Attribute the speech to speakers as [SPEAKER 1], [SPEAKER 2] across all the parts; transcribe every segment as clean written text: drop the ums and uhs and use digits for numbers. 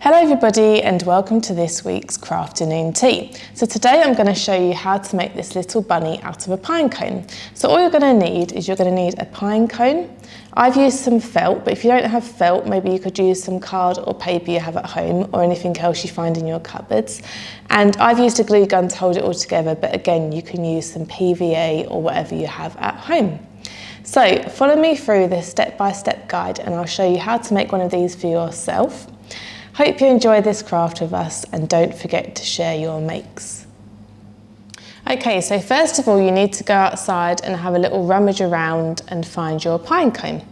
[SPEAKER 1] Hello everybody and welcome to this week's Crafternoon tea. So today I'm going to show you how to make this little bunny out of a pine cone. So all you're going to need is a pine cone. I've used some felt, but if you don't have felt, maybe you could use some card or paper you have at home or anything else you find in your cupboards. And I've used a glue gun to hold it all together, but again you can use some PVA or whatever you have at home. So follow me through this step-by-step guide and I'll show you how to make one of these for yourself. Hope you enjoy this craft with us and don't forget to share your makes. Okay, so first of all you need to go outside and have a little rummage around and find your pine cone.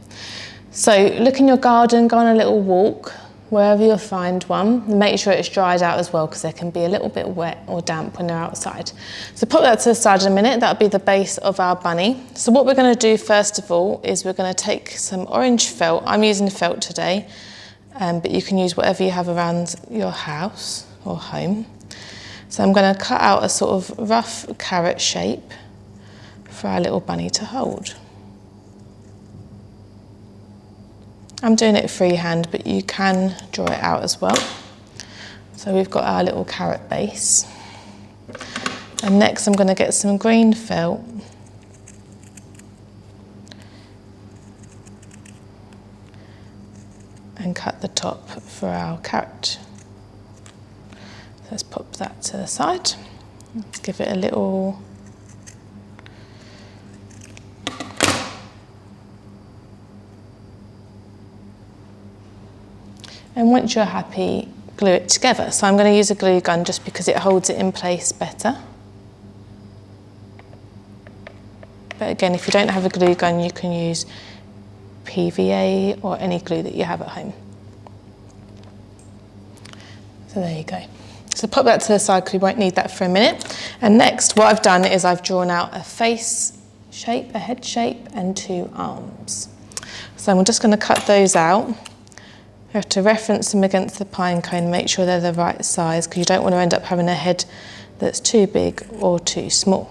[SPEAKER 1] So look in your garden, go on a little walk, wherever you'll find one, and make sure it's dried out as well because they can be a little bit wet or damp when they're outside. So put that to the side in a minute, that'll be the base of our bunny. So what we're going to do first of all is we're going to take some orange felt. I'm using felt today. But you can use whatever you have around your house or home. So I'm going to cut out a sort of rough carrot shape for our little bunny to hold. I'm doing it freehand, but you can draw it out as well. So we've got our little carrot base. And next I'm going to get some green felt. And cut the top for our carrot. So let's pop that to the side. Let's give it a little and once you're happy, glue it together. So I'm going to use a glue gun just because it holds it in place better. But again, if you don't have a glue gun, you can use PVA or any glue that you have at home. So there you go. So pop that to the side because we won't need that for a minute. And next what I've done is I've drawn out a face shape, a head shape and two arms. So I'm just going to cut those out. You have to reference them against the pine cone, make sure they're the right size because you don't want to end up having a head that's too big or too small.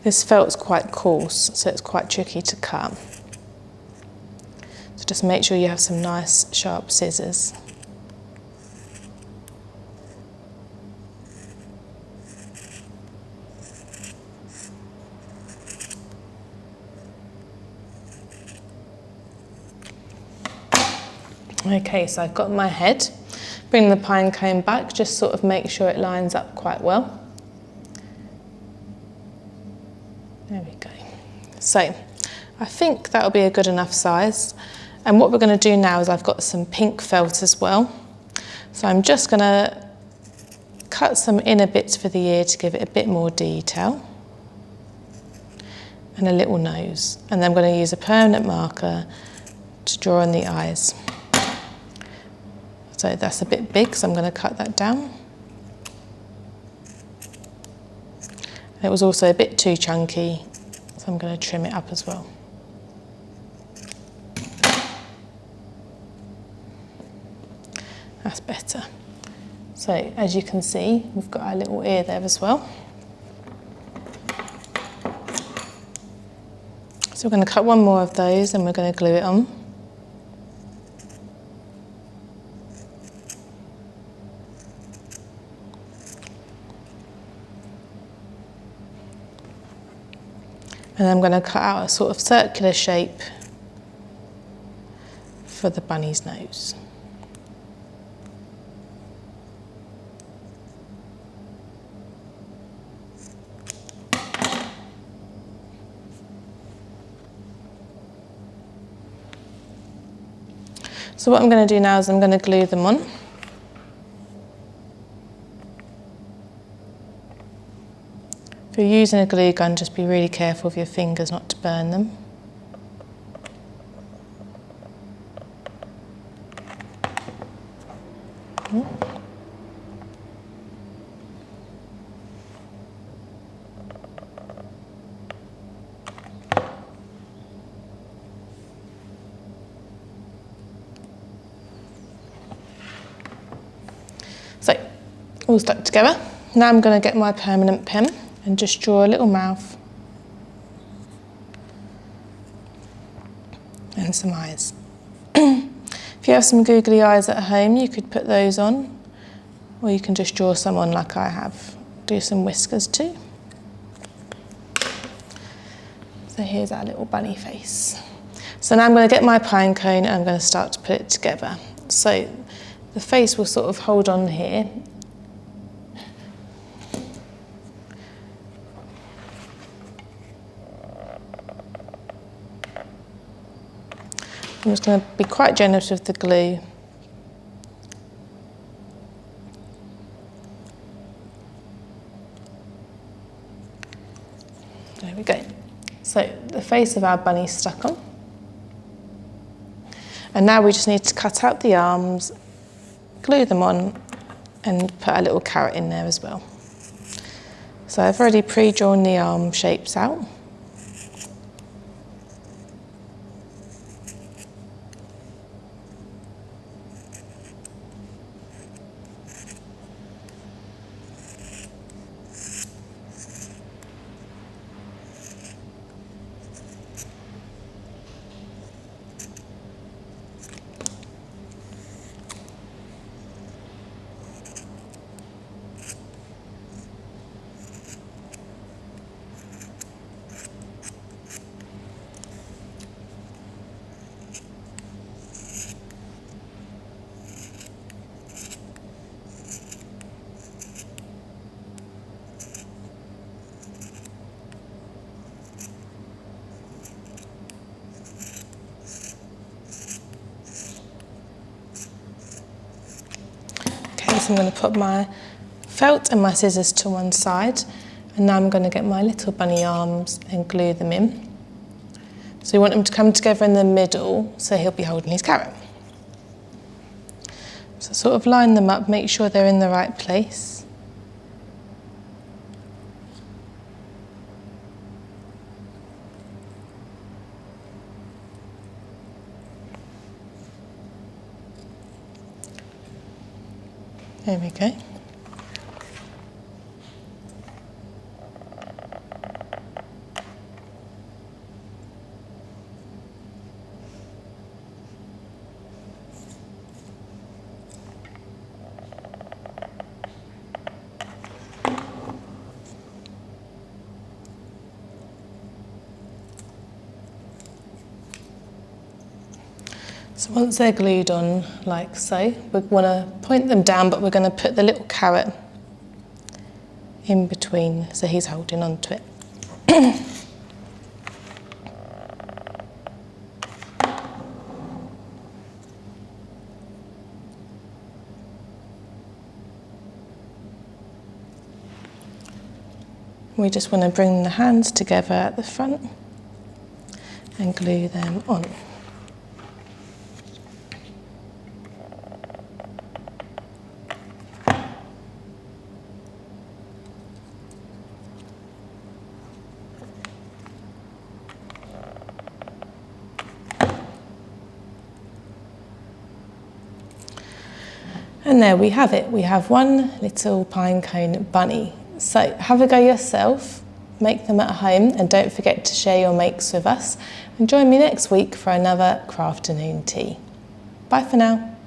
[SPEAKER 1] This felt's quite coarse, so it's quite tricky to cut. So just make sure you have some nice sharp scissors. Okay, so I've got my head. Bring the pine cone back, just sort of make sure it lines up quite well. There we go. So I think that'll be a good enough size. And what we're going to do now is I've got some pink felt as well. So I'm just going to cut some inner bits for the ear to give it a bit more detail. And a little nose. And then I'm going to use a permanent marker to draw on the eyes. So that's a bit big, so I'm going to cut that down. It was also a bit too chunky, so I'm going to trim it up as well. That's better. So as you can see, we've got our little ear there as well. So we're going to cut one more of those and we're going to glue it on. And I'm going to cut out a sort of circular shape for the bunny's nose. So what I'm going to do now is I'm going to glue them on. If you're using a glue gun, just be really careful with your fingers not to burn them. all stuck together. Now I'm going to get my permanent pen and just draw a little mouth and some eyes. If you have some googly eyes at home, you could put those on, or you can just draw some on like I have. Do some whiskers too. So here's our little bunny face. So now I'm going to get my pine cone and I'm going to start to put it together. So the face will sort of hold on here. I'm just going to be quite generous with the glue. There we go. So the face of our bunny is stuck on. And now we just need to cut out the arms, glue them on, and put a little carrot in there as well. So I've already pre-drawn the arm shapes out. So I'm going to put my felt and my scissors to one side, and now I'm going to get my little bunny arms and glue them in. So you want them to come together in the middle, so he'll be holding his carrot. So sort of line them up, make sure they're in the right place. There we go. So once they're glued on like so, we want to point them down, but we're going to put the little carrot in between so he's holding on to it. We just want to bring the hands together at the front and glue them on. And there we have it. We have one little pinecone bunny. So have a go yourself, make them at home, and don't forget to share your makes with us. And join me next week for another Crafternoon tea. Bye for now.